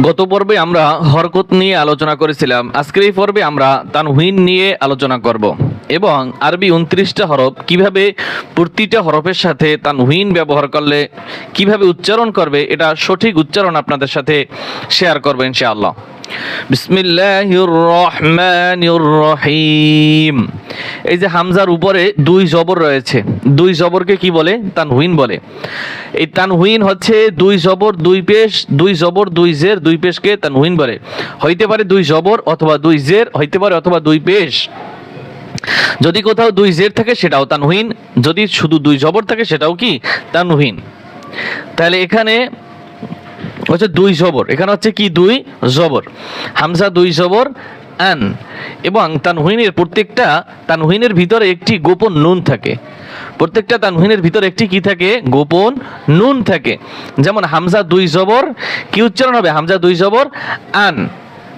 গত পর্বে আমরা হরকত নিয়ে আলোচনা করেছিলাম। আজকের এই পর্বে আমরা তানউইন নিয়ে আলোচনা করব এবং আরবি 29টা হরফ কিভাবে প্রতিটা হরফের সাথে তানউইন ব্যবহার করলে কিভাবে উচ্চারণ করবে এটা সঠিক উচ্চারণ আপনাদের সাথে শেয়ার করব ইনশাআল্লাহ। বিসমিল্লাহির রহমানির রহিম। এই যে হামজার উপরে দুই জবর রয়েছে, দুই জবরকে কি বলে? তানউইন বলে। এই তানউইন হচ্ছে দুই জবর দুই পেশ, দুই জবর দুই জের দুই পেশকে তানউইন বলে। হইতে পারে দুই জবর অথবা দুই জের, হইতে পারে অথবা দুই পেশ। যদি কোথাও দুই জের থাকে সেটাও তানউইন, যদি শুধু দুই জবর থাকে সেটাও কি? তানউইন। তাহলে এখানে হচ্ছে দুই জবর, এখানে হচ্ছে কি? দুই জবর। হামজা দুই জবর আন, এবং তানউইনের প্রত্যেকটা তানউইনের ভিতরে একটি গোপন নুন থাকে। প্রত্যেকটা তানউইনের ভিতরে একটি কি থাকে? গোপন নুন থাকে। যেমন হামজা দুই জবর কি উচ্চারণ হবে? হামজা দুই জবর আন।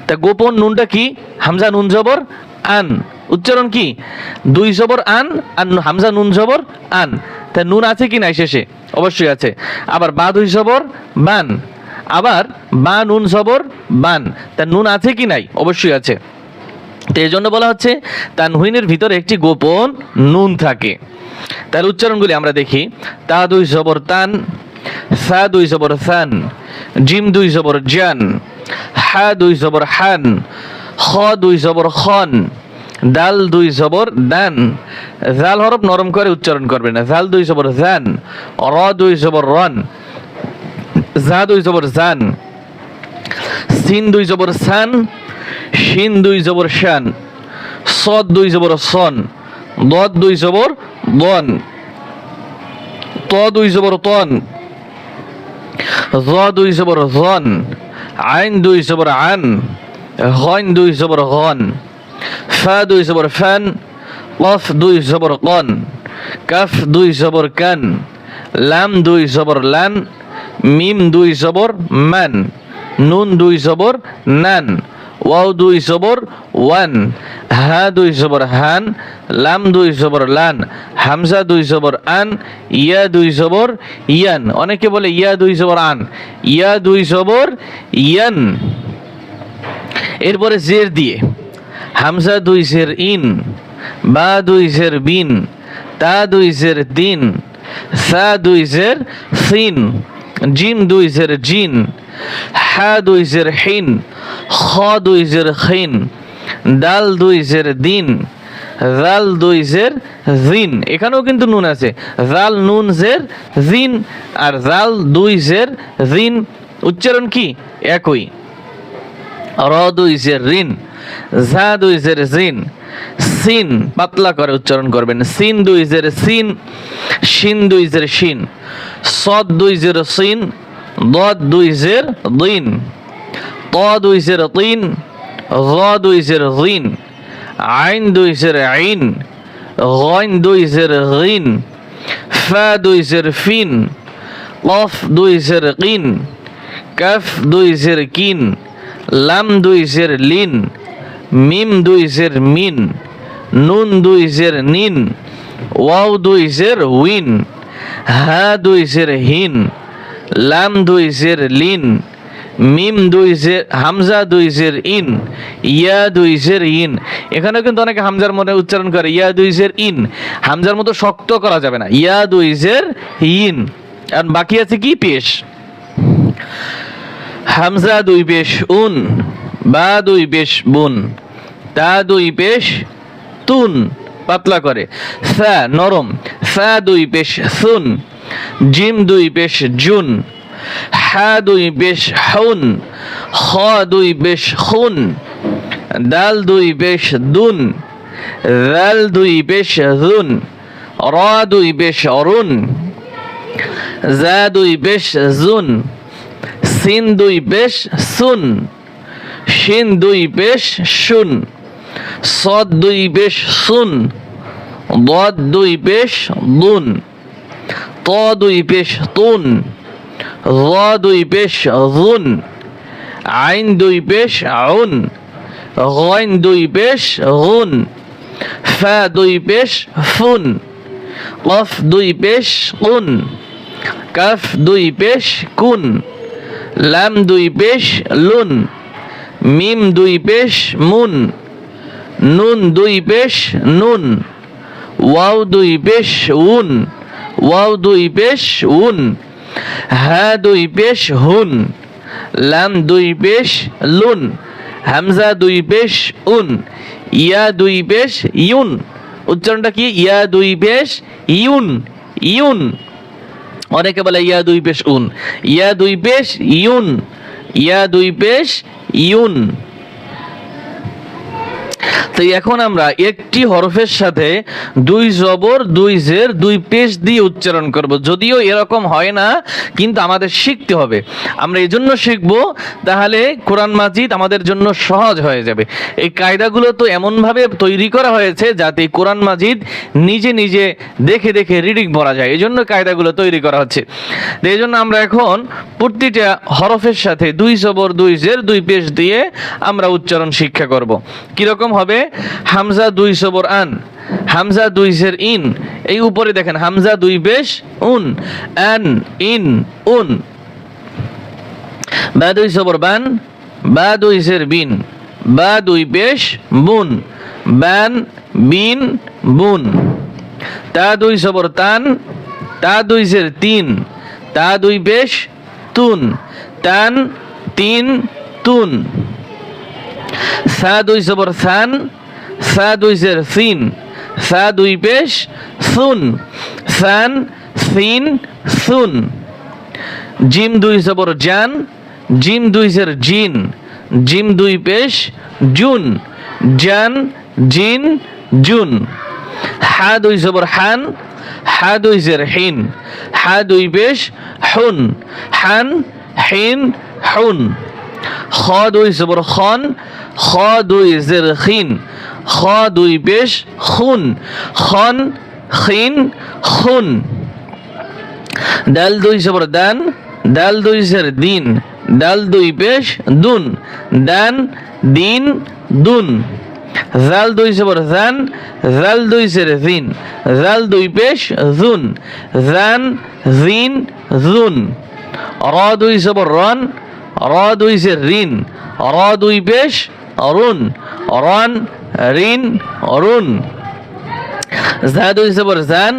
তা গোপন নুনটা কি? হামজা নুন জবর আন। উচ্চারণ কি? দুই জবর আন আর হামজা নুন জবর আন। তা নুন আছে কি নাই শেষে? অবশ্যই আছে। আবার বা দুই জবর বান, আবার বা নুন জবর বান। তা নুন আছে কি নাই? অবশ্যই আছে। তো এই জন্য বলা হচ্ছে তানউইনের ভিতরে একটি গোপন নুন থাকে। তার উচ্চারণগুলি আমরা দেখি। তা দুই জবর তান, সা দুই জবর সান, জিম দুই জবর জান, হা দুই জবর হান, খ দুই জবর খন, দাল দুই জবর দান। জাল হরফ নরম করে উচ্চারণ করবে না। জাল দুই জবর জান, র দুই জবর রন, জা দুই জবর জান, সিন দুই জবর সান, শিন দুই জবর শান, সদ দুই জবর সন, দদ দুই জবর দন, ত দুই জবর তন, জ দুই জবর জন, আইন দুই জবর আন, গইন দুই জবর গন, ফা দুই জবর ফান, কফ দুই জবর কন, কাফ দুই জবর কান, লাম দুই জবর লান, মিম দুই জবর মান, নুন দুই জবর নান, ওয়াও দুই জবর ওয়ান, হা দুই জবর হান, লাম দুই জবর লান, হামজা দুই জবর আন, ইয়া দুই জবর ইয়ান। অনেকে বলে ইয়া দুই জবর আন, ইয়া দুই জবর ইয়ান। এরপরে জের দিয়ে হামজা দুই জের ইন, বা দুই জের বিন, তা দুই জের দিন, সা দুই জের সিন, জিম দুই জের জিন, হা দুই জের হিন, খ দুই জের খিন, দাল দুই জের দিন, জাল দুই জের জিন। এখানেও কিন্তু নুন আছে। জাল নুন জের জিন আর জাল দুই জের জিন। উচ্চারণ কি? একই। র দুই জের রিন, ঝা দুই জের জিন, সিন পাতলা করে উচ্চারণ করবেন। সিন দুই জের সিন, শিন দুই জের শিন, সদ দুই জের সিন, দদ দুই জের দিন, ত দুই জের তিন, জ দুই জের জিন, আইন দুই জের আইন, গইন দুই জের গিন, ফা দুই জের ফিন, কফ দুই জের কিন, কাফ দুই জের কিন, লাম দুই জের লিন, মিম দুই জের মিন, নুন দুই জের নিন, ওয়াও দুই জের উইন, হা দুই জের হিন, লাম দুই জের লিন, মিম দুই জের হামজা দুই জের ইন, ইয়া দুই জের ইন। এখানেও কিন্তু অনেকে হামজার মনে উচ্চারণ করে ইয়া দুই জের ইন। হামজার মতো শক্ত করা যাবে না। ইয়া দুই জের ইন। আর বাকি আছে কি? পেশ। হামজা দুই পেশ উন, বা দুই পেশ বুন, তা দুই পেশ তুন পাতলা করে, সা নরম, সা দুই পেশ সুন, জিম দুই পেশ জুন, হা দুই পেশ হুন, খ দুই পেশ খুন, দাল দুই পেশ দুন, জাল দুই পেশ জুন, র দুই পেশ অরুন, জা দুই পেশ জুন, সিন দুই পেশ সুন, শিন দুই পেশ শুন, সদ দুই পেশ সুন, দদ দুই পেশ দুন, ত দুই পেশ তুন, জ দুই পেশ জুন, আইন দুই পেশ আউন, গইন দুই পেশ গুন, ফা দুই পেশ ফুন, কফ দুই পেশ কুন, কাফ দুই পেশ কুন, লাম দুই পেশ লুন, মিম দুই পেশ মুন, নুন দুই পেশ নুন, ওয়াও দুই পেশ উন, ওয়াও দুই পেশ উন, হা দুই পেশ হুন, লাম দুই পেশ লুন, হামজা দুই পেশ উন, ইয়া দুই পেশ ইউন। উচ্চারণটা কি? ইয়া দুই পেশ ইউন, ইউন। অনেকে বলে ইয়া দুই পেশ উন, ইয়া দুই পেশ ইউন, ইয়া দুই পেশ ইউন। তো এখন আমরা একটি হরফের সাথে দুই জবর দুই জের দুই পেশ দিয়ে উচ্চারণ করব। যদিও এরকম হয় না, কিন্তু আমাদের শিখতে হবে। আমরা এই জন্য শিখব, তাহলে কোরআন মাজিদ আমাদের জন্য সহজ হয়ে যাবে। এই কায়দাগুলো তো এমনভাবে তৈরি করা হয়েছে যাতে কোরআন মাজিদ নিজে নিজে দেখে দেখে রিডিং পড়া যায়, এই জন্য কায়দাগুলো তৈরি করা হচ্ছে। তো এই জন্য আমরা এখন প্রতিটা হরফের সাথে দুই জবর দুই জের দুই পেশ দিয়ে আমরা উচ্চারণ শিক্ষা করব। কিরকম হবে? হামজা দুই জবর আন, হামজা দুই জের ইন, এই উপরে দেখেন হামজা দুই পেশ উন, আন ইন উন। বা দুই জবর বান, বা দুই জের বিন, বা দুই পেশ বুন, বান বিন বুন। তা দুই জবর তান, তা দুই জের তিন, তা দুই পেশ তুন, তান তিন তুন। সা দুই জবর সান, সা দুই জের সিন, সা দুই পেশ সুন, সান সিন সুন। জিম দুই জবর জান, জিম দুই জের জিন, জিম দুই পেশ জুন, জান জিন জুন। হা দুই জবর হান, হা দুই জের হিন, হা দুই পেশ হুন, হান হিন হুন। খ দুই জবর খন, খ দুই জের খিন, খ দুই পেশ খুন, খন খিন খুন। দাল দুই জবর দান, দাল দুই জের দিন, দাল দুই পেশ দুন, দান দিন দুন। জাল দুই জবর জান, জাল দুই জের জিন, জাল দুই পেশ জুন, জান জিন জুন। র দুই জবর রন, র দুই জের রিন, র দুই পেশ রুন, রন রিন রুন। জা দুই জবর জান,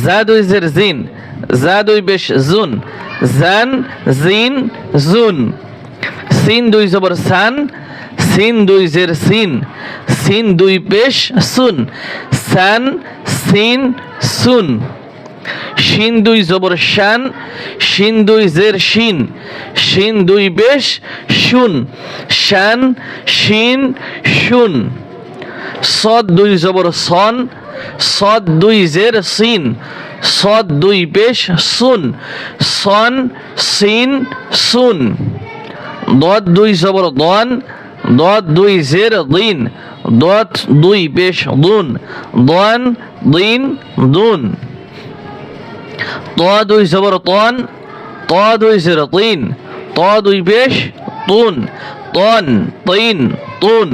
জা দুই জের জিন, জা দুই পেশ জুন, জান জিন জুন। সিন দুই জবর সান, সিন দুই জের সিন, সিন দুই পেশ সুন, সান সিন সুন। শিন দুই জবর শান, শিন দুই জের শিন, শিন দুই পেশ শুন, শান শিন শুন। সদ দুই জবর সন, সদ দুই জের সিন, সদ দুই পেশ সুন, সন সিন সুন। দদ দুই জবর দন, দদ দুই জের দিন, দদ দুই পেশ দুন, দন দিন দুন। ত দুই জবর তন, ত দুই জের তিন, ত দুই পেশ তুন, তন তিন তুন।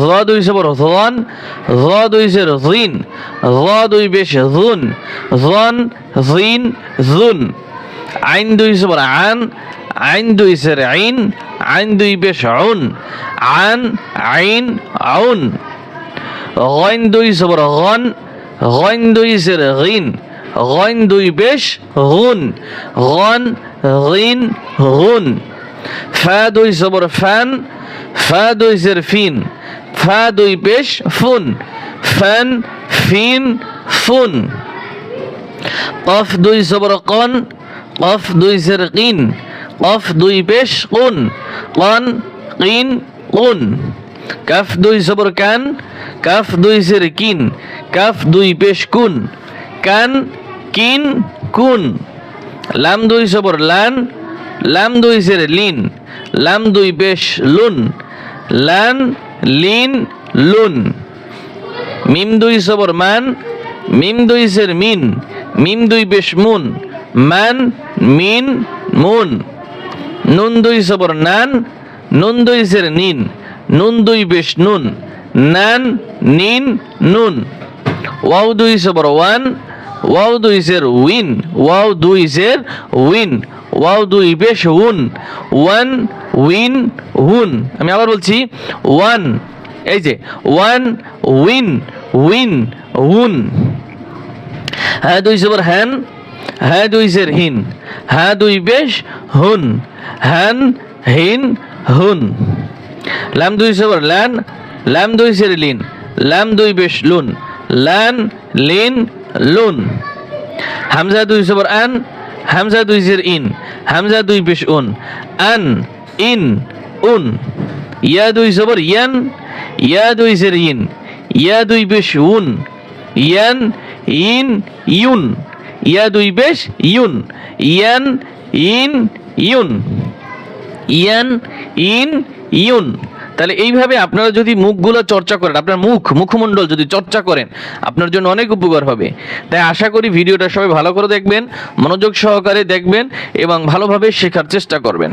জ দুই জবর জন, জ দুই জের জিন, জ দুই পেশ জুন, জন জিন জুন। আইন দুই জবর আন, আইন দুই জের আইন, আইন দুই পেশ উন, আন আইন আউন। গইন দুই জবর গন, গইন দুই জের গিন, গইন দুই পেশ গুন, গন গিন গুন। ফা দুই জবর ফান, ফা দুই জের ফিন, ফা দুই পেশ ফুন, ফান ফিন ফুন। কফ দুই জবর কন, কফ দুই জের কিন, কফ দুই পেশ কুন, কন কিন কুন। কাফ দুই জবর কান, কাফ দুই জের কিন, কাফ দুই পেশ কুন, কান কিন কুন। লাম দুই জবর লান, লাম দুই জের লিন, লাম দুই পেশ লুন, লান লিন লুন। মিম দুই জবর মান, মিম দুই জের মিন, মিম দুই পেশ মুন, মান মিন মুন। নুন দুই জবর নান, নুন দুই জের নিন, নুন দুই পেশ নুন, নান নিন নুন। ওয়াও দুই জবর ওয়ান, ওয়াও দুই জের উইন, ওয়াও দুই জের উইন, ওয়াও দুই পেশ উন, ওয়ান উইন হুন। আমি আবার বলছি, ওয়ান, এই যে ওয়ান উইন উইন হুন। হ্যাঁ দুই জবর হ্যান, হ্যাঁ দুই জের হিন, হ্যাঁ দুই পেশ হুন, হ্যান হিন হুন। লাম দুই জবর ল্যান, লাম দুই জের লিন, লাম দুই পেশ লুন, ল্যান লিন লুন। হামজা দুই জবর আন, হামজা দুই জের ইন, হামজা দুই পেশ উন, আন ইন উন। ইয়া দুই জবর ইয়ান, ইয়া দুই জের ইন, ইয়া দুই পেশ উন, ইয়ান ইন ইউন। ইয়া দুই পেশ ইউন, ইয়ান ইন ইউন, ইয়ান ইন ইউন। তাহলে এইভাবে আপনারা যদি মুখগুলো চর্চা করেন, আপনার মুখমণ্ডল যদি চর্চা করেন, আপনার জন্য অনেক উপকার হবে। তাই আশা করি ভিডিওটা সবাই ভালো করে দেখবেন, মনোযোগ সহকারে দেখবেন এবং ভালোভাবে শেখার চেষ্টা করবেন।